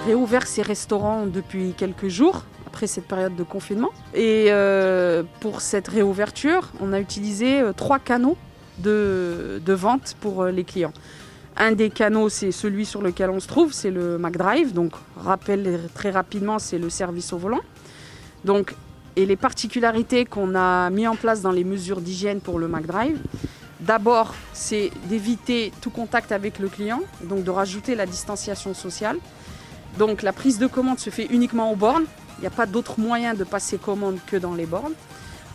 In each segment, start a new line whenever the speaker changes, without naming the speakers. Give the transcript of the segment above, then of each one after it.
réouvert ses restaurants depuis quelques jours, après cette période de confinement. Et pour cette réouverture, on a utilisé 3 canaux de vente pour les clients. Un des canaux, c'est celui sur lequel on se trouve, c'est le McDrive. Donc, rappel très rapidement, c'est le service au volant. Donc, et les particularités qu'on a mis en place dans les mesures d'hygiène pour le McDrive, d'abord, c'est d'éviter tout contact avec le client, donc de rajouter la distanciation sociale. Donc, la prise de commande se fait uniquement aux bornes. Il n'y a pas d'autre moyen de passer commande que dans les bornes.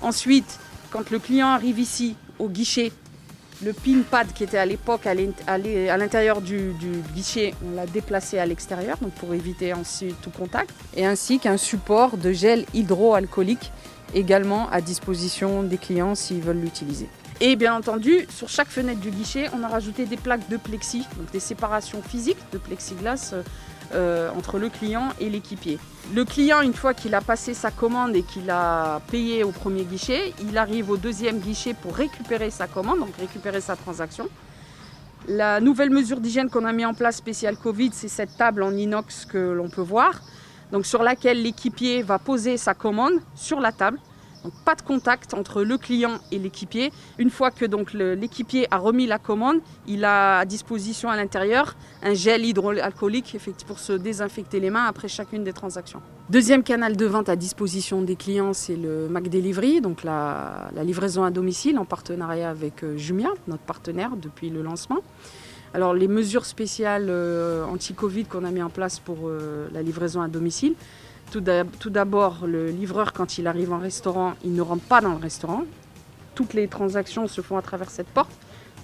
Ensuite, quand le client arrive ici, au guichet, le PIN pad qui était à l'époque à l'intérieur du guichet, on l'a déplacé à l'extérieur donc pour éviter ensuite tout contact. Et ainsi qu'un support de gel hydroalcoolique également à disposition des clients s'ils veulent l'utiliser. Et bien entendu, sur chaque fenêtre du guichet, on a rajouté des plaques de plexi, donc des séparations physiques de plexiglas entre le client et l'équipier. Le client, une fois qu'il a passé sa commande et qu'il a payé au premier guichet, il arrive au deuxième guichet pour récupérer sa commande, donc récupérer sa transaction. La nouvelle mesure d'hygiène qu'on a mis en place spéciale Covid, c'est cette table en inox que l'on peut voir, donc sur laquelle l'équipier va poser sa commande sur la table. Donc, pas de contact entre le client et l'équipier. Une fois que l'équipier a remis la commande, il a à disposition à l'intérieur un gel hydroalcoolique pour se désinfecter les mains après chacune des transactions. Deuxième canal de vente à disposition des clients, c'est le McDelivery, donc la livraison à domicile en partenariat avec Jumia, notre partenaire depuis le lancement. Alors les mesures spéciales anti-Covid qu'on a mis en place pour la livraison à domicile, tout d'abord, le livreur, quand il arrive en restaurant, il ne rentre pas dans le restaurant. Toutes les transactions se font à travers cette porte.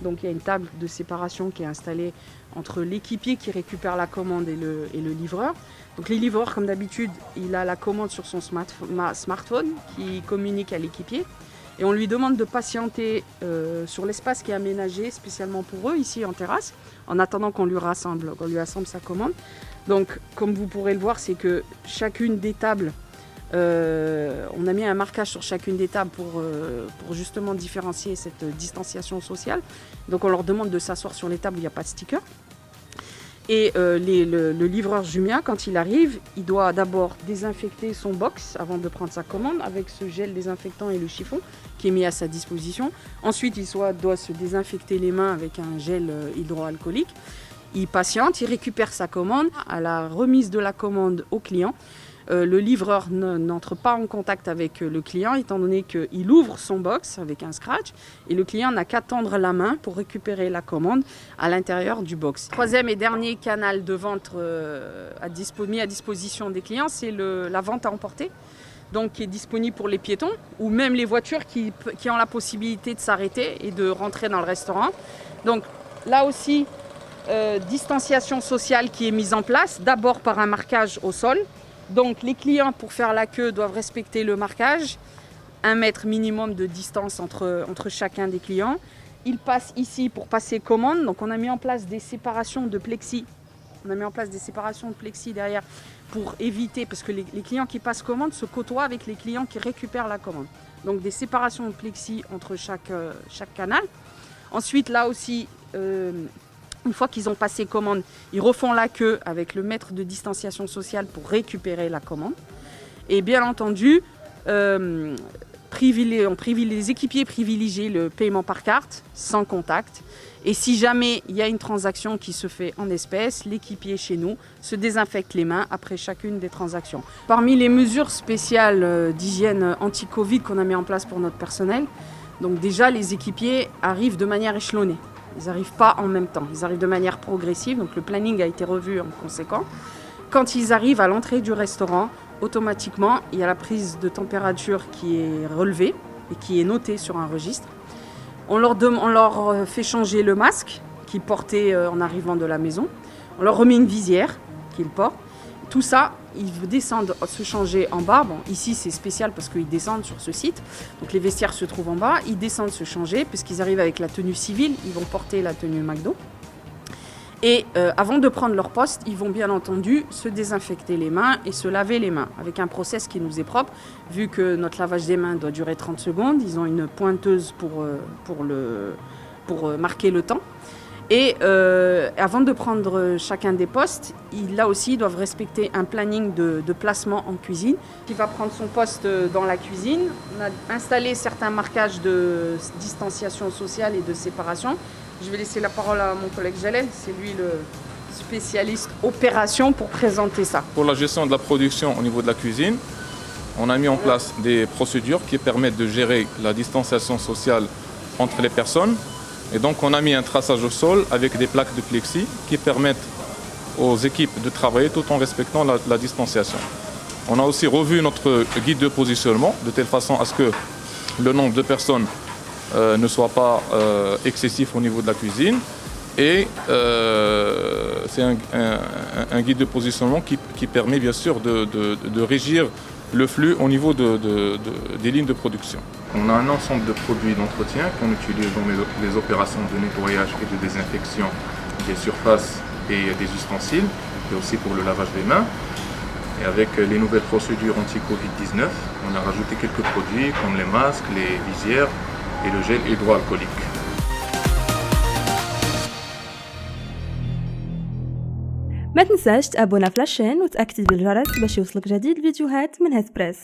Donc il y a une table de séparation qui est installée entre l'équipier qui récupère la commande et le livreur. Donc les livreurs, comme d'habitude, il a la commande sur son smartphone qui communique à l'équipier. Et on lui demande de patienter sur l'espace qui est aménagé spécialement pour eux, ici en terrasse, en attendant qu'on lui assemble sa commande. Donc, comme vous pourrez le voir, c'est que chacune des tables, on a mis un marquage sur chacune des tables pour justement différencier cette distanciation sociale. Donc, on leur demande de s'asseoir sur les tables où il n'y a pas de sticker. Et le livreur Jumia, quand il arrive, il doit d'abord désinfecter son box avant de prendre sa commande avec ce gel désinfectant et le chiffon qui est mis à sa disposition. Ensuite, il doit se désinfecter les mains avec un gel hydroalcoolique. Il patiente, il récupère sa commande. À la remise de la commande au client, le livreur n'entre pas en contact avec le client étant donné qu'il ouvre son box avec un scratch et le client n'a qu'à tendre la main pour récupérer la commande à l'intérieur du box. Troisième et dernier canal de vente mis à disposition des clients, c'est la vente à emporter, donc qui est disponible pour les piétons ou même les voitures qui ont la possibilité de s'arrêter et de rentrer dans le restaurant. Donc là aussi, distanciation sociale qui est mise en place, d'abord par un marquage au sol. Donc les clients, pour faire la queue, doivent respecter le marquage, 1 mètre minimum de distance entre chacun des clients. Ils passent ici pour passer commande, donc on a mis en place des séparations de plexi. Derrière pour éviter, parce que les clients qui passent commande se côtoient avec les clients qui récupèrent la commande. Donc des séparations de plexi entre chaque canal. Ensuite, là aussi, une fois qu'ils ont passé commande, ils refont la queue avec le mètre de distanciation sociale pour récupérer la commande. Et bien entendu, les équipiers privilégient le paiement par carte, sans contact. Et si jamais il y a une transaction qui se fait en espèces, l'équipier chez nous se désinfecte les mains après chacune des transactions. Parmi les mesures spéciales d'hygiène anti-Covid qu'on a mis en place pour notre personnel, donc déjà les équipiers arrivent de manière échelonnée. Ils n'arrivent pas en même temps, ils arrivent de manière progressive, donc le planning a été revu en conséquent. Quand ils arrivent à l'entrée du restaurant, automatiquement, il y a la prise de température qui est relevée et qui est notée sur un registre. On leur fait changer le masque qu'ils portaient en arrivant de la maison. On leur remet une visière qu'ils portent. Tout ça, ils descendent se changer en bas. Bon, ici, c'est spécial parce qu'ils descendent sur ce site. Donc, les vestiaires se trouvent en bas. Ils descendent se changer puisqu'ils arrivent avec la tenue civile. Ils vont porter la tenue McDo. Et avant de prendre leur poste, ils vont bien entendu se désinfecter les mains et se laver les mains avec un process qui nous est propre. Vu que notre lavage des mains doit durer 30 secondes, ils ont une pointeuse pour marquer le temps. Et avant de prendre chacun des postes, là aussi, ils doivent respecter un planning de placement en cuisine. Il va prendre son poste dans la cuisine. On a installé certains marquages de distanciation sociale et de séparation. Je vais laisser la parole à mon collègue Jalel, c'est lui le spécialiste opération pour présenter ça.
Pour la gestion de la production au niveau de la cuisine, on a mis en place des procédures qui permettent de gérer la distanciation sociale entre les personnes. Et donc on a mis un traçage au sol avec des plaques de plexi qui permettent aux équipes de travailler tout en respectant la distanciation. On a aussi revu notre guide de positionnement de telle façon à ce que le nombre de personnes ne soit pas excessif au niveau de la cuisine. Et c'est un guide de positionnement qui permet bien sûr de régir le flux au niveau des lignes de production. On a un ensemble de produits d'entretien qu'on utilise dans les opérations de nettoyage et de désinfection des surfaces et des ustensiles, et aussi pour le lavage des mains. Et avec les nouvelles procédures anti-Covid-19, on a rajouté quelques produits comme les masques, les visières et le gel hydroalcoolique.
ما تنساش تابونا في لاشين وتأكد بالجرس باش يوصلك جديد الفيديوهات من هسبريس.